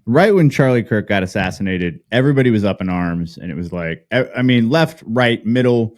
right when Charlie Kirk got assassinated, everybody was up in arms, and it was like, I mean, left, right, middle,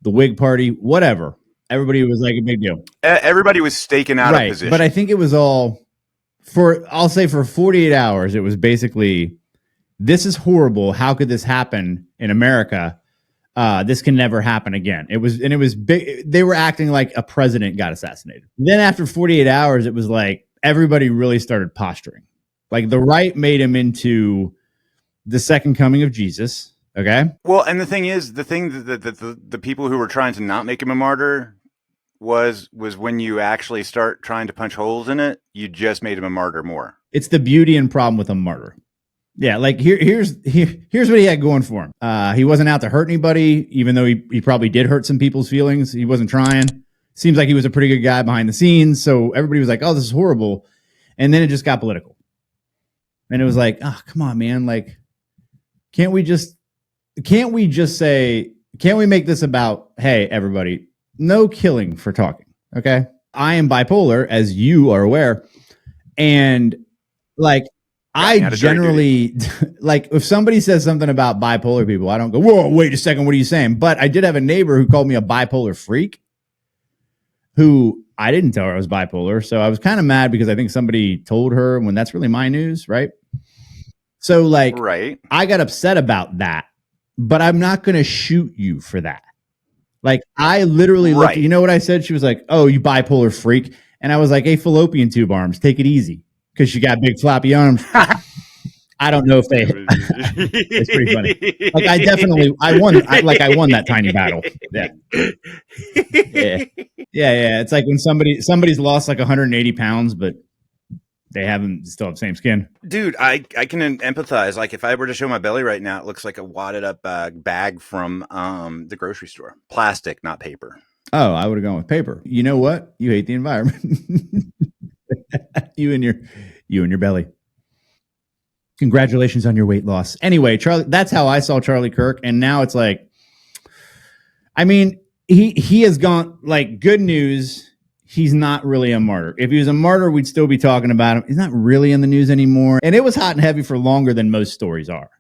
the Whig Party, whatever. Everybody was like a big deal. Everybody was staking out a Right. position. But I think it was all I'll say for 48 hours, it was basically, this is horrible. How could this happen in America? This can never happen again. It was big. They were acting like a president got assassinated. Then after 48 hours, it was like everybody really started posturing. Like the right made him into the second coming of Jesus. Okay. Well, and the thing is, the people who were trying to not make him a martyr was when you actually start trying to punch holes in it, you just made him a martyr more. It's the beauty and problem with a martyr. Yeah, like here's what he had going for him. He wasn't out to hurt anybody, even though he probably did hurt some people's feelings. He wasn't trying. Seems like he was a pretty good guy behind the scenes. So everybody was like, "Oh, this is horrible," and then it just got political. And it was like, "Oh, come on, man! Like, can't we just say, can't we make this about, hey, everybody, no killing for talking, okay? I am bipolar, as you are aware, and like." I generally, like, if somebody says something about bipolar people, I don't go, whoa, wait a second, what are you saying? But I did have a neighbor who called me a bipolar freak, who I didn't tell her I was bipolar. So I was kind of mad because I think somebody told her when that's really my news, right? So, like, right. I got upset about that, but I'm not going to shoot you for that. Like, I literally looked, you know what I said? She was like, oh, you bipolar freak. And I was like, hey, fallopian tube arms, take it easy. Because she got big floppy arms. I don't know if they. It's pretty funny. Like I won that tiny battle. Yeah. It's like when somebody's lost like 180 pounds, but they still have the same skin. Dude, I can empathize. Like if I were to show my belly right now, it looks like a wadded up bag from the grocery store. Plastic, not paper. Oh, I would have gone with paper. You know what? You hate the environment. you and your belly. Congratulations on your weight loss. Anyway, Charlie, that's how I saw Charlie Kirk. And now it's like, I mean, he has gone, like, good news. He's not really a martyr. If he was a martyr, we'd still be talking about him. He's not really in the news anymore. And it was hot and heavy for longer than most stories are.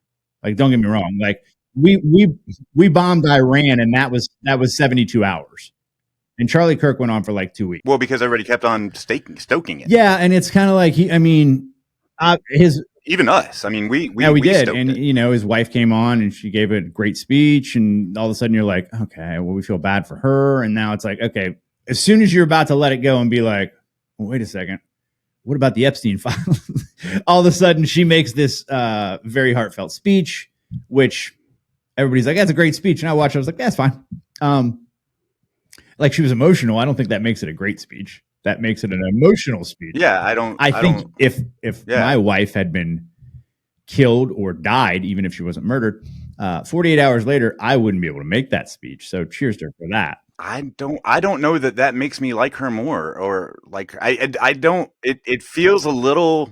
Like, don't get me wrong. Like we bombed Iran, and that was 72 hours. And Charlie Kirk went on for like 2 weeks. Well, because everybody kept on stoking it. Yeah, and it's kind of like even us. I mean, we did, and his wife came on and she gave a great speech, and all of a sudden you're like, okay, well, we feel bad for her, and now it's like, okay, as soon as you're about to let it go and be like, well, wait a second, what about the Epstein files? All of a sudden she makes this very heartfelt speech, which everybody's like, that's a great speech, and I watched it, I was like, that's fine. Like, she was emotional. I don't think that makes it a great speech. That makes it an emotional speech. Yeah, I think if my wife had been killed or died, even if she wasn't murdered, 48 hours later, I wouldn't be able to make that speech. So cheers to her for that. I don't know that makes me like her more, or like I don't. It feels a little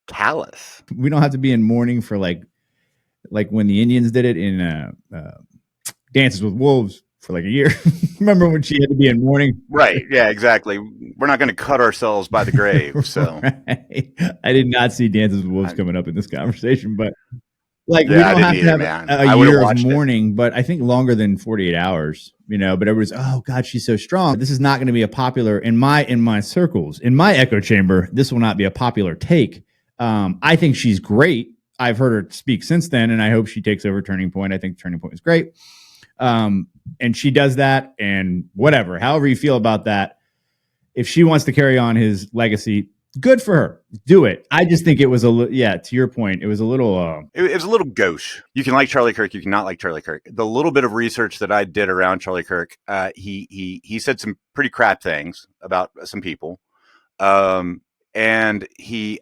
callous. We don't have to be in mourning for like when the Indians did it in Dances with Wolves. For like a year. Remember when she had to be in mourning? Right. Yeah, exactly. We're not going to cut ourselves by the grave. So right. I did not see Dances with Wolves coming up in this conversation, but like, we don't have to have a year of mourning, but I think longer than 48 hours, but everybody's, oh God, she's so strong. This is not going to be a popular in my circles, in my echo chamber. This will not be a popular take. I think she's great. I've heard her speak since then, and I hope she takes over Turning Point. I think Turning Point is great. And she does that, and whatever, however you feel about that, if she wants to carry on his legacy, good for her. Do it. I just think it was to your point, it was a little, it was a little gauche. You can like Charlie Kirk. You can not like Charlie Kirk. The little bit of research that I did around Charlie Kirk, he said some pretty crap things about some people. And he,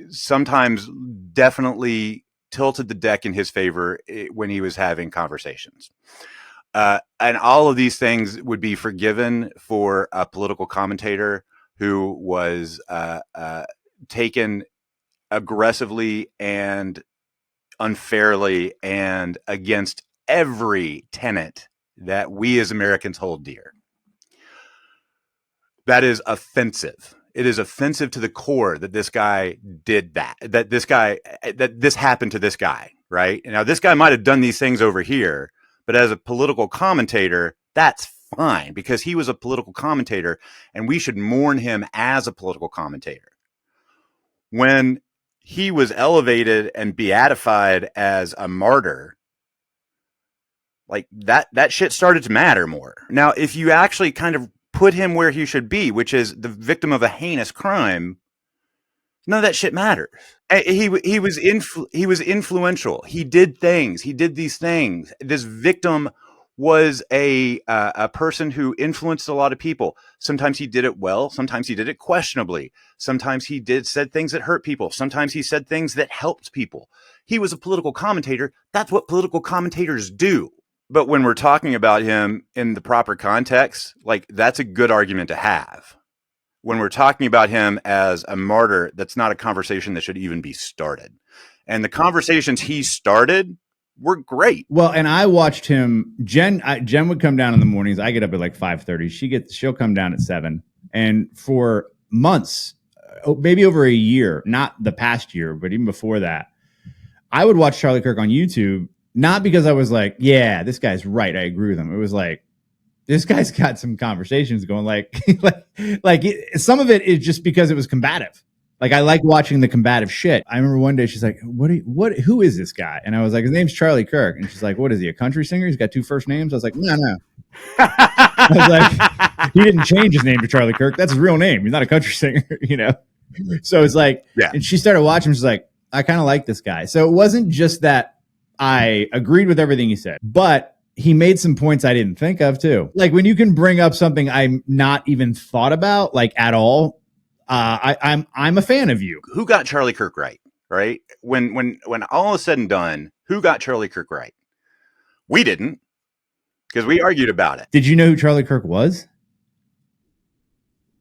sometimes definitely tilted the deck in his favor when he was having conversations. And all of these things would be forgiven for a political commentator who was taken aggressively and unfairly and against every tenet that we as Americans hold dear. That is offensive. it is offensive to the core that this guy did that this happened to this guy, right? Now, this guy might have done these things over here, but as a political commentator, that's fine because he was a political commentator and we should mourn him as a political commentator. When he was elevated and beatified as a martyr, like that shit started to matter more. Now, if you actually kind of put him where he should be, which is the victim of a heinous crime, none of that shit matters. He was influential. He did things. He did these things. This victim was a person who influenced a lot of people. Sometimes he did it well. Sometimes he did it questionably. Sometimes he said things that hurt people. Sometimes he said things that helped people. He was a political commentator. That's what political commentators do. But when we're talking about him in the proper context, like that's a good argument to have. When we're talking about him as a martyr, that's not a conversation that should even be started. And the conversations he started were great. Well, and I watched him. Jen would come down in the mornings. I get up at like 5:30. She'll come down at 7. And for months, maybe over a year, not the past year, but even before that, I would watch Charlie Kirk on YouTube. Not because I was like, yeah, this guy's right, I agree with him. It was like, this guy's got some conversations going. Some of it is just because it was combative. Like I like watching the combative shit. I remember one day she's like, who is this guy? And I was like, his name's Charlie Kirk. And she's like, what is he, a country singer? He's got 2 first names. I was like, no. I was like, he didn't change his name to Charlie Kirk. That's his real name. He's not a country singer, you know? So it's like, yeah. And she started watching. She's like, I kind of like this guy. So it wasn't just that I agreed with everything he said, but he made some points I didn't think of too. Like when you can bring up something I'm not even thought about, like at all, I'm a fan of you. Who got Charlie Kirk right? Right? When all is said and done, who got Charlie Kirk right? We didn't, because we argued about it. Did you know who Charlie Kirk was?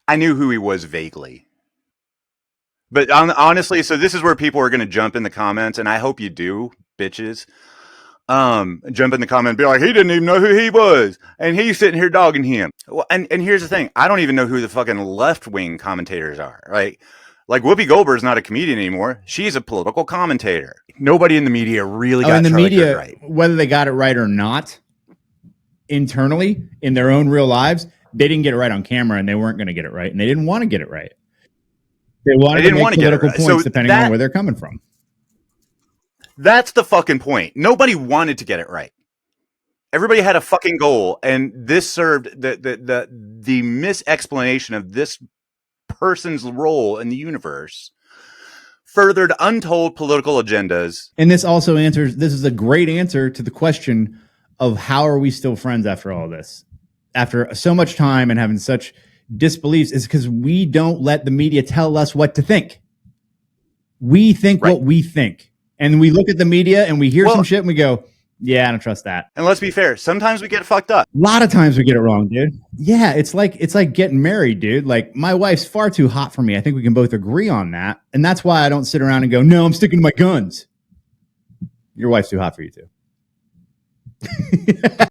I knew who he was vaguely. But honestly, so this is where people are going to jump in the comments, and I hope you do, bitches. Jump in the comment and be like, he didn't even know who he was, and he's sitting here dogging him. Well, and here's the thing, I don't even know who the fucking left-wing commentators are. Like Whoopi Goldberg's not a comedian anymore. She's a political commentator. Nobody in the media really got Charlie Kirk right. Whether they got it right or not, internally, in their own real lives, they didn't get it right on camera, and they weren't going to get it right, and they didn't want to get it right. They wanted to make political points depending on where they're coming from. That's the fucking point. Nobody wanted to get it right. Everybody had a fucking goal, and this served the misexplanation of this person's role in the universe furthered untold political agendas. And this also answers, this is a great answer to the question of how are we still friends after all this? After so much time and having such disbeliefs, is because we don't let the media tell us what to think. We think what we think. And we look at the media and we hear some shit and we go, yeah, I don't trust that. And let's be fair, sometimes we get fucked up. A lot of times we get it wrong, dude. Yeah, it's like getting married, dude. Like my wife's far too hot for me. I think we can both agree on that. And that's why I don't sit around and go, no, I'm sticking to my guns. Your wife's too hot for you too.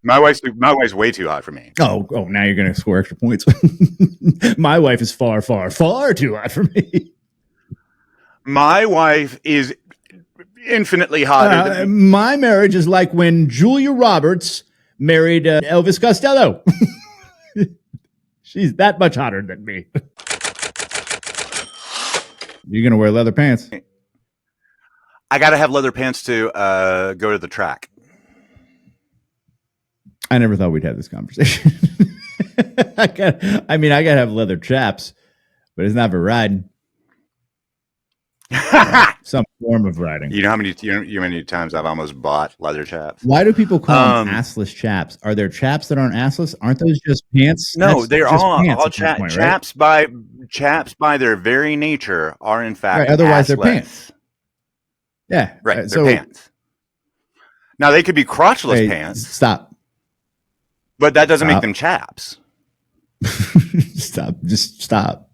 My wife's way too hot for me. Oh, now you're going to score extra points. My wife is far, far, far too hot for me. My wife is infinitely hotter than me. My marriage is like when Julia Roberts married Elvis Costello. She's that much hotter than me. You're going to wear leather pants? I got to have leather pants to go to the track. I never thought we'd have this conversation. I got to have leather chaps, but it's not for riding. Some form of riding. You know how many times I've almost bought leather chaps? Why do people call them assless chaps? Are there chaps that aren't assless? Aren't those just pants? No, they're all chaps. Right? Chaps by their very nature are in fact right, otherwise assless. They're pants. Yeah, right. They're pants. Now they could be crotchless pants. Stop. But that doesn't make them chaps. Stop. Just stop.